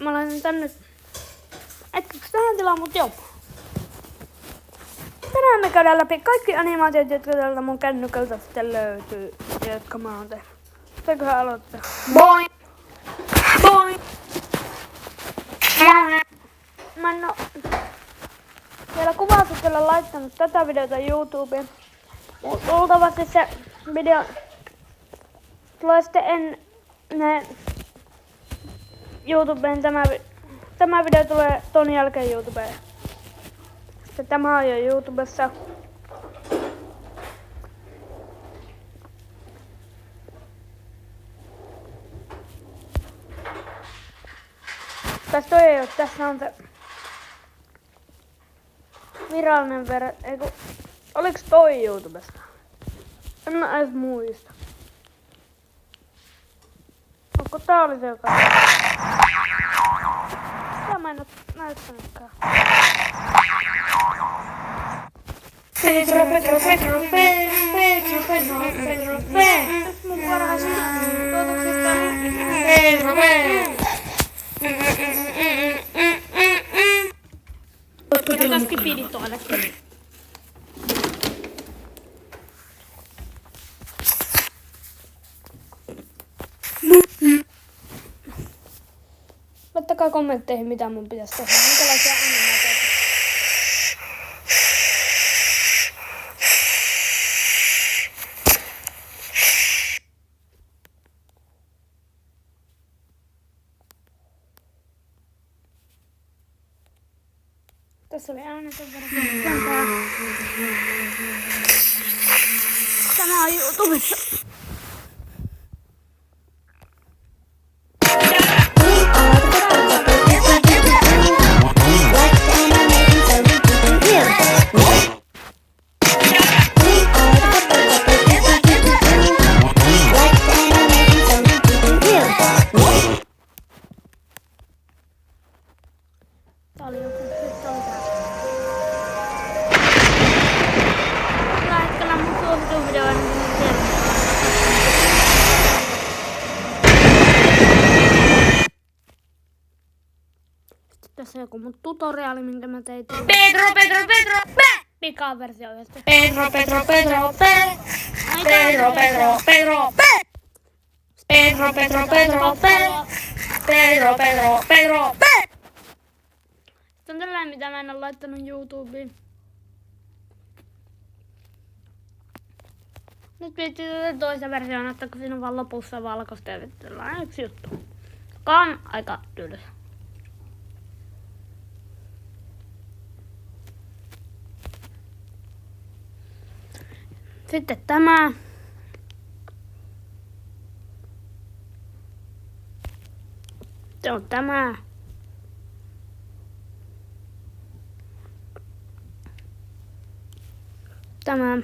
mä laitan tänne hetkeksi tähän tilaan, mut joo. Tänään me käydään läpi kaikki animaatiot, jotka täältä mun kännykältä sitten löytyy, ja jotka mä oon tehnyt. Pitääköhän aloittaa? Boing! Boing! Mä en oo vielä kuvauksella laittanut tätä videota YouTubeen. Luultavasti se video tulee sitten ennen YouTubeen. Tämä video tulee ton jälkeen YouTubeen. Sitten tämä on jo YouTubessa. Tässä ei oo, tässä on se virallinen oliks toi YouTubessa? En mä edes muista. Onko tää oli se joka? Tää mä en oo näyttänytkään. Pedro. Mun parhaista tuotoksista Otas kipidit tuollekin. Laittakaa kommentteihin, mitä mun pitäisi tehdä. Minkälaisia animaatioita. Tässä oli äänetön verran. Tämä on YouTubessa. Tää oli joku tällä hetkellä mun suositusvideo on siellä. Sitten tässä on joku mun tutoriaali, minkä mä tein. Pedro. Pikaversio yhdestä. Pedro. Sitten on tällainen, mitä mä en ole laittanut YouTubeen. Nyt piti tätä toista versioon, että kun siinä on vaan lopussa valkoista ja tällainen yksi juttu. Joka on aika tylsä. Sitten tämä. Se on tämä. Tämä.